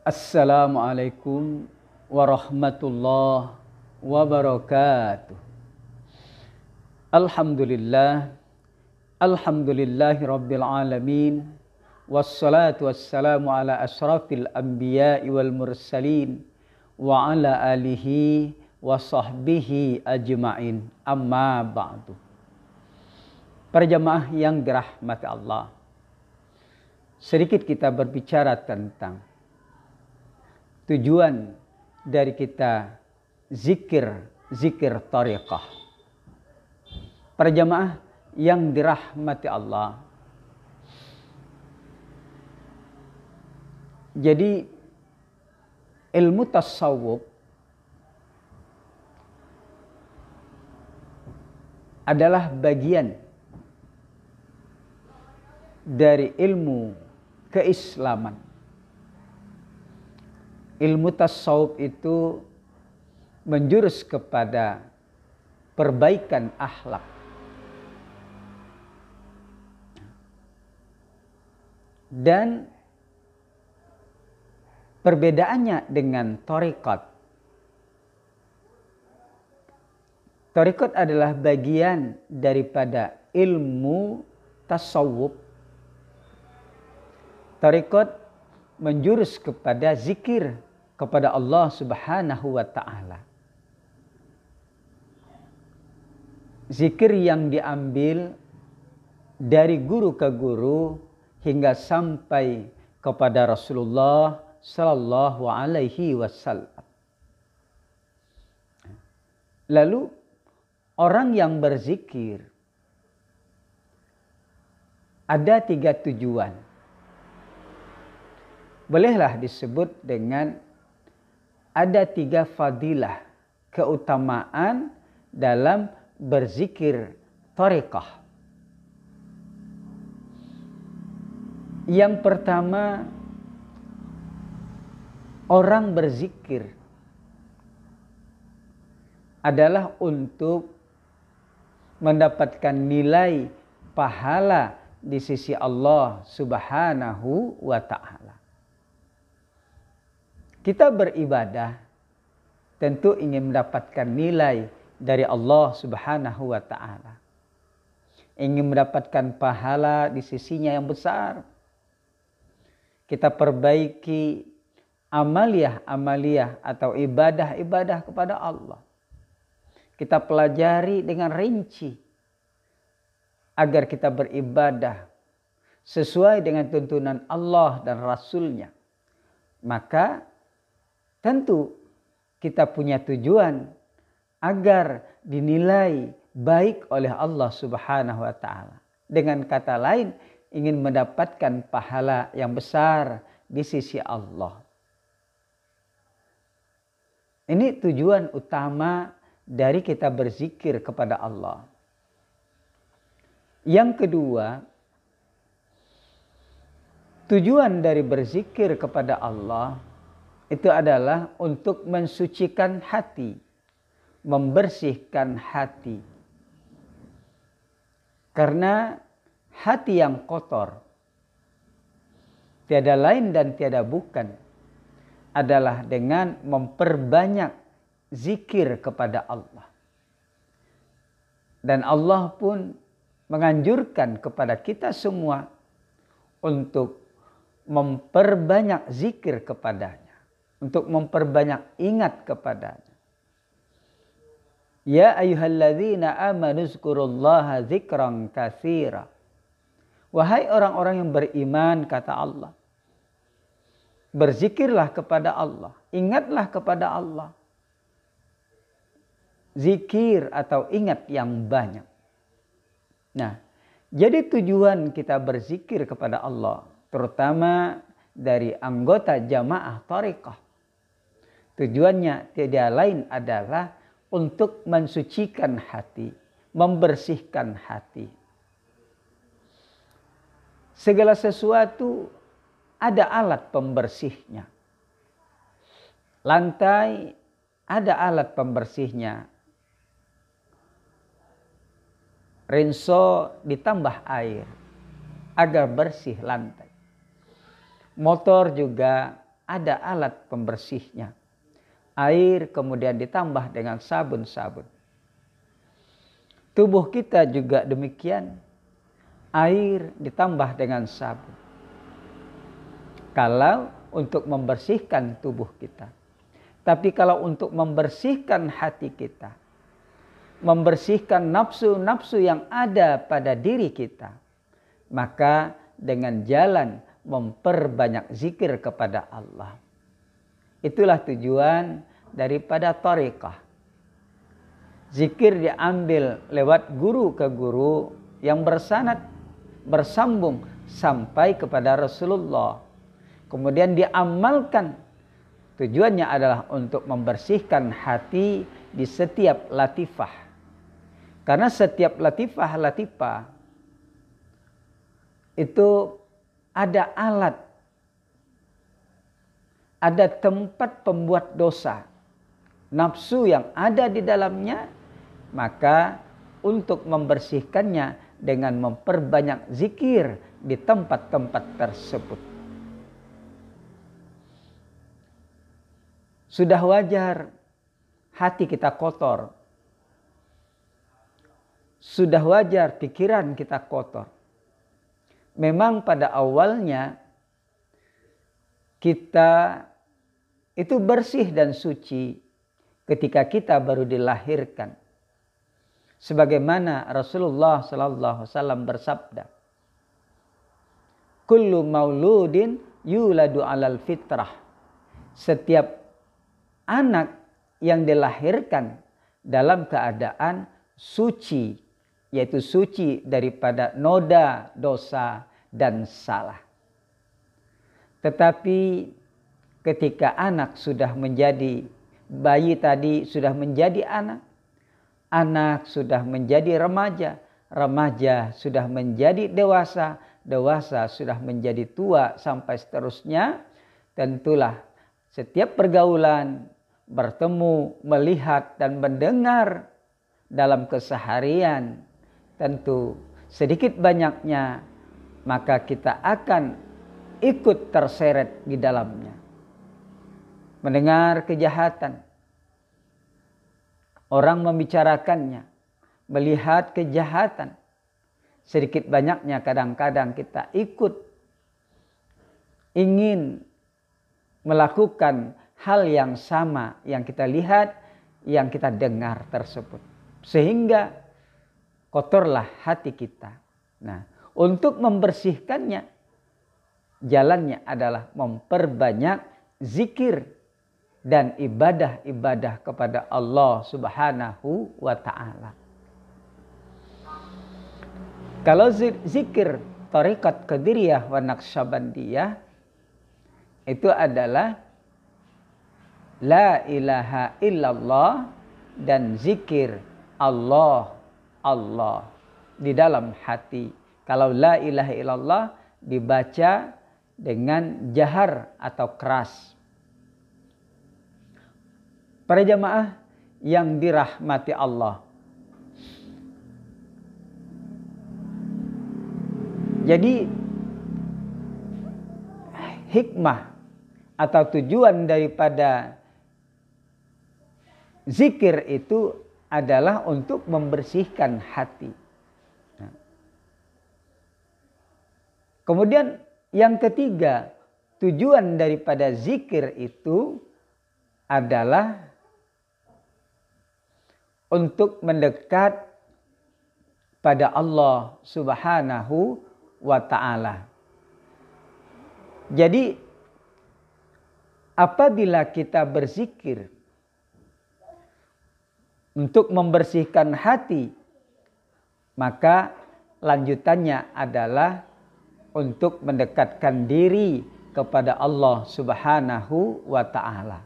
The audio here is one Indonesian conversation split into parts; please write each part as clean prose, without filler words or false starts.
Assalamualaikum warahmatullahi wabarakatuh. Alhamdulillah, alhamdulillahi rabbil alamin. Wassalatu wassalamu ala asrafil anbiya'i wal mursalin wa ala alihi wa sahbihi ajma'in. Amma ba'du. Para jamaah yang dirahmati Allah, sedikit kita berbicara tentang tujuan dari kita zikir thariqah. Para jamaah yang dirahmati Allah, jadi ilmu tasawuf adalah bagian dari ilmu keislaman. Ilmu tasawuf itu menjurus kepada perbaikan akhlak. Dan perbedaannya dengan thariqat. Thariqat adalah bagian daripada ilmu tasawuf. Thariqat menjurus kepada zikir kepada Allah Subhanahu wa ta'ala. Zikir yang diambil dari guru ke guru hingga sampai kepada Rasulullah sallallahu alaihi wasallam. Lalu orang yang berzikir ada 3 tujuan. Bolehlah disebut dengan ada 3 fadilah, keutamaan dalam berzikir thariqah. Yang pertama, orang berzikir adalah untuk mendapatkan nilai pahala di sisi Allah Subhanahu wa ta'ala. Kita beribadah tentu ingin mendapatkan nilai dari Allah Subhanahu wa ta'ala. Ingin mendapatkan pahala di sisinya yang besar. Kita perbaiki amaliyah atau ibadah kepada Allah. Kita pelajari dengan rinci agar kita beribadah sesuai dengan tuntunan Allah dan Rasul-Nya. Maka tentu kita punya tujuan agar dinilai baik oleh Allah Subhanahu wa ta'ala. Dengan kata lain, ingin mendapatkan pahala yang besar di sisi Allah. Ini tujuan utama dari kita berzikir kepada Allah. Yang kedua, tujuan dari berzikir kepada Allah itu adalah untuk mensucikan hati, membersihkan hati. Karena hati yang kotor, tiada lain dan tiada bukan, adalah dengan memperbanyak zikir kepada Allah. Dan Allah pun menganjurkan kepada kita semua untuk memperbanyak zikir kepadanya, untuk memperbanyak ingat kepadanya. Ya ayyuhalladzina amanu zkurullaha dzikran katsira. Wahai orang-orang yang beriman, kata Allah, berzikirlah kepada Allah, ingatlah kepada Allah. Zikir atau ingat yang banyak. Nah, jadi tujuan kita berzikir kepada Allah, terutama dari anggota jamaah thariqah, tujuannya tidak lain adalah untuk mensucikan hati, membersihkan hati. Segala sesuatu ada alat pembersihnya. Lantai ada alat pembersihnya. Rinso ditambah air agar bersih lantai. Motor juga ada alat pembersihnya. Air kemudian ditambah dengan sabun-sabun. Tubuh kita juga demikian. Air ditambah dengan sabun. Kalau untuk membersihkan tubuh kita. Tapi kalau untuk membersihkan hati kita, membersihkan nafsu-nafsu yang ada pada diri kita, maka dengan jalan memperbanyak zikir kepada Allah. Itulah tujuan daripada thariqah. Zikir diambil lewat guru ke guru yang bersanad, bersambung sampai kepada Rasulullah. Kemudian diamalkan. Tujuannya adalah untuk membersihkan hati di setiap latifah. Karena setiap latifah itu ada alat, ada tempat pembuat dosa, nafsu yang ada di dalamnya, maka untuk membersihkannya dengan memperbanyak zikir di tempat-tempat tersebut. Sudah wajar hati kita kotor. Sudah wajar pikiran kita kotor. Memang pada awalnya kita itu bersih dan suci ketika kita baru dilahirkan. Sebagaimana Rasulullah SAW bersabda, "Kullu mauludin yuladu alal fitrah." Setiap anak yang dilahirkan dalam keadaan suci, yaitu suci daripada noda, dosa, dan salah. Tetapi ketika anak sudah menjadi bayi tadi, sudah menjadi anak, anak sudah menjadi remaja, remaja sudah menjadi dewasa, dewasa sudah menjadi tua, sampai seterusnya, tentulah setiap pergaulan, bertemu, melihat, dan mendengar dalam keseharian, tentu sedikit banyaknya, maka kita akan ikut terseret di dalamnya. Mendengar kejahatan, orang membicarakannya, melihat kejahatan, sedikit banyaknya kadang-kadang kita ikut ingin melakukan hal yang sama yang kita lihat, yang kita dengar tersebut. Sehingga kotorlah hati kita. Nah, untuk membersihkannya, jalannya adalah memperbanyak zikir dan ibadah-ibadah kepada Allah Subhanahu wa ta'ala. Kalau zikir Thariqat Qadiriyah wa Naqsyabandiyah itu adalah La ilaha illallah dan zikir Allah, Allah di dalam hati. Kalau la ilaha illallah dibaca dengan jahar atau keras. Para jamaah yang dirahmati Allah. Jadi hikmah atau tujuan daripada zikir itu adalah untuk membersihkan hati. Nah. Kemudian yang ketiga, tujuan daripada zikir itu adalah untuk mendekat pada Allah Subhanahu wa ta'ala. Jadi apabila kita berzikir untuk membersihkan hati, maka lanjutannya adalah untuk mendekatkan diri kepada Allah Subhanahu wa ta'ala.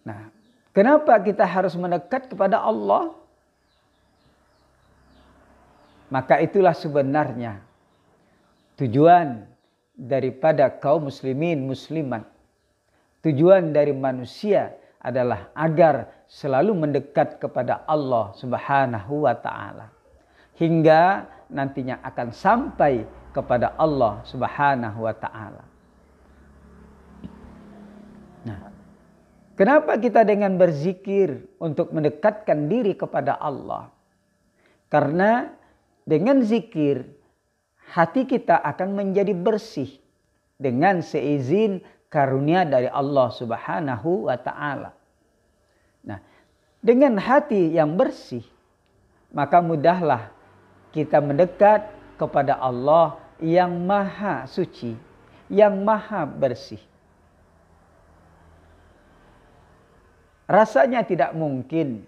Nah, kenapa kita harus mendekat kepada Allah? Maka itulah sebenarnya tujuan daripada kaum muslimin muslimat. Tujuan dari manusia adalah agar selalu mendekat kepada Allah Subhanahu wa ta'ala. Hingga nantinya akan sampai kepada Allah Subhanahu wa taala. Nah, kenapa kita dengan berzikir untuk mendekatkan diri kepada Allah? Karena dengan zikir hati kita akan menjadi bersih dengan seizin karunia dari Allah Subhanahu wa taala. Nah, dengan hati yang bersih, maka mudahlah kita mendekat kepada Allah yang maha suci, yang maha bersih. Rasanya tidak mungkin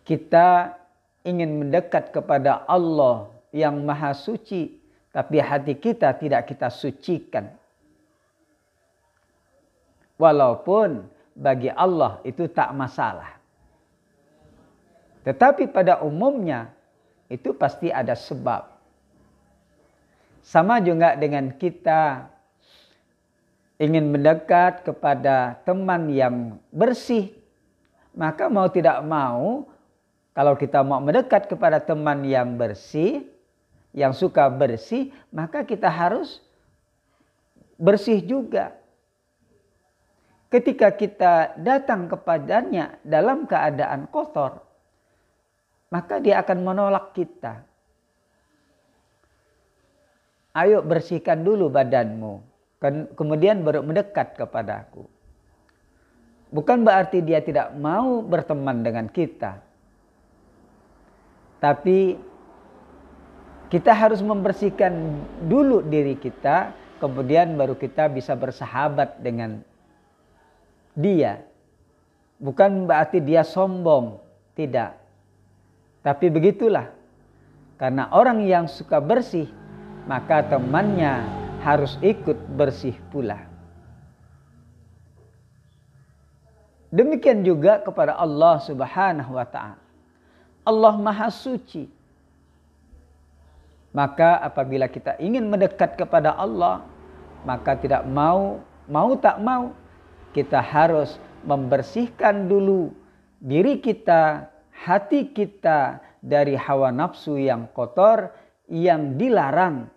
kita ingin mendekat kepada Allah yang maha suci, tapi hati kita tidak kita sucikan. Walaupun bagi Allah itu tak masalah. Tetapi pada umumnya itu pasti ada sebab. Sama juga dengan kita ingin mendekat kepada teman yang bersih. Maka mau tidak mau, kalau kita mau mendekat kepada teman yang bersih, yang suka bersih, maka kita harus bersih juga. Ketika kita datang kepadanya dalam keadaan kotor, maka dia akan menolak kita. Ayo bersihkan dulu badanmu, kemudian baru mendekat kepadaku. Bukan berarti dia tidak mau berteman dengan kita. Tapi kita harus membersihkan dulu diri kita, kemudian baru kita bisa bersahabat dengan dia. Bukan berarti dia sombong, tidak. Tapi begitulah, karena orang yang suka bersih, maka temannya harus ikut bersih pula. Demikian juga kepada Allah Subhanahu wa taala. Allah Maha Suci. Maka apabila kita ingin mendekat kepada Allah, maka tidak mau tak mau, kita harus membersihkan dulu diri kita, hati kita dari hawa nafsu yang kotor yang dilarang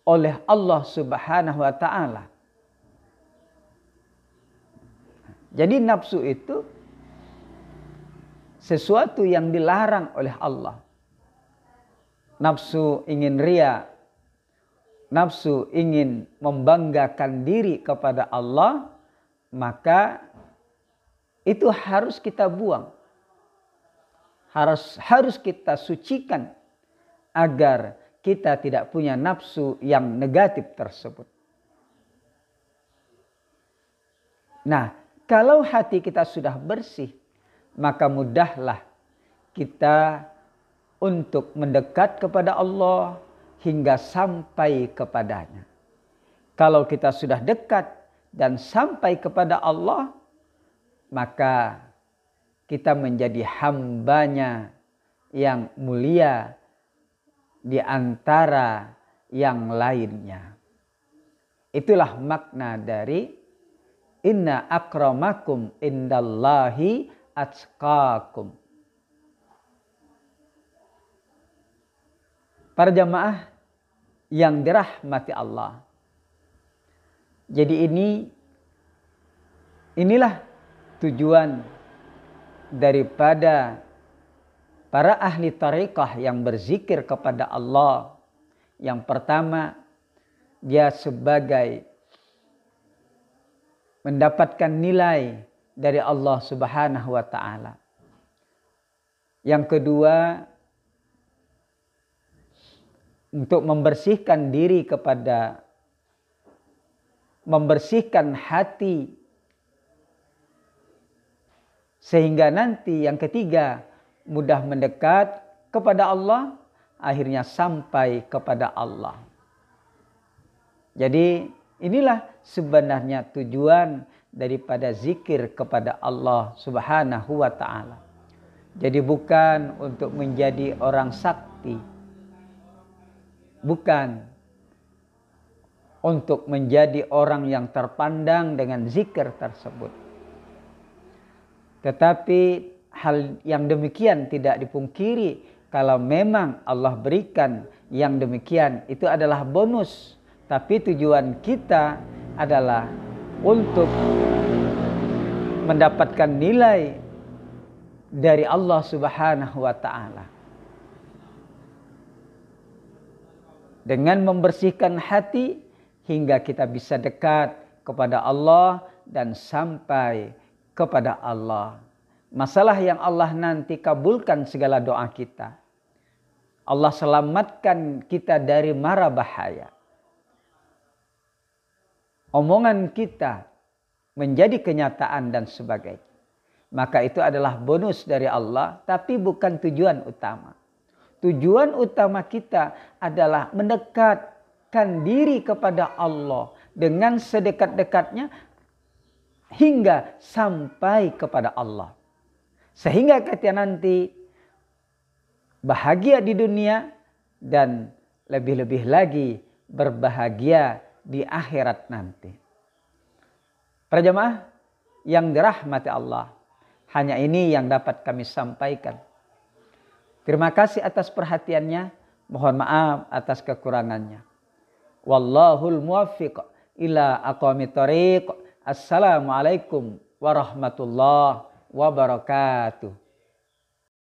oleh Allah Subhanahu wa taala. Jadi nafsu itu sesuatu yang dilarang oleh Allah. Nafsu ingin ria, nafsu ingin membanggakan diri kepada Allah, maka itu harus kita buang. Harus kita sucikan agar kita tidak punya nafsu yang negatif tersebut. Nah, kalau hati kita sudah bersih, maka mudahlah kita untuk mendekat kepada Allah hingga sampai kepadanya. Kalau kita sudah dekat dan sampai kepada Allah, maka kita menjadi hambanya yang mulia di antara yang lainnya. Itulah makna dari inna akramakum indallahi atqakum. Para jamaah yang dirahmati Allah. Jadi inilah tujuan daripada para ahli tariqah yang berzikir kepada Allah. Yang pertama, dia sebagai mendapatkan nilai dari Allah Subhanahu wa taala. Yang kedua, untuk membersihkan diri membersihkan hati. Sehingga nanti yang ketiga, mudah mendekat kepada Allah, akhirnya sampai kepada Allah. Jadi inilah sebenarnya tujuan daripada zikir kepada Allah Subhanahu wa taala. Jadi bukan untuk menjadi orang sakti. Bukan untuk menjadi orang yang terpandang dengan zikir tersebut. Tetapi hal yang demikian tidak dipungkiri kalau memang Allah berikan yang demikian, itu adalah bonus. Tapi tujuan kita adalah untuk mendapatkan nilai dari Allah Subhanahu wa Ta'ala. Dengan membersihkan hati hingga kita bisa dekat kepada Allah dan sampai kepada Allah. Masalah yang Allah nanti kabulkan segala doa kita. Allah selamatkan kita dari mara bahaya. Omongan kita menjadi kenyataan dan sebagainya. Maka itu adalah bonus dari Allah, tapi bukan tujuan utama. Tujuan utama kita adalah mendekatkan diri kepada Allah dengan sedekat-dekatnya hingga sampai kepada Allah. Sehingga ketika nanti bahagia di dunia dan lebih-lebih lagi berbahagia di akhirat nanti. Para jemaah yang dirahmati Allah, hanya ini yang dapat kami sampaikan. Terima kasih atas perhatiannya. Mohon maaf atas kekurangannya. Wallahul muwaffiq ila aqwamit thoriq. Assalamualaikum warahmatullahi wabarakatuh.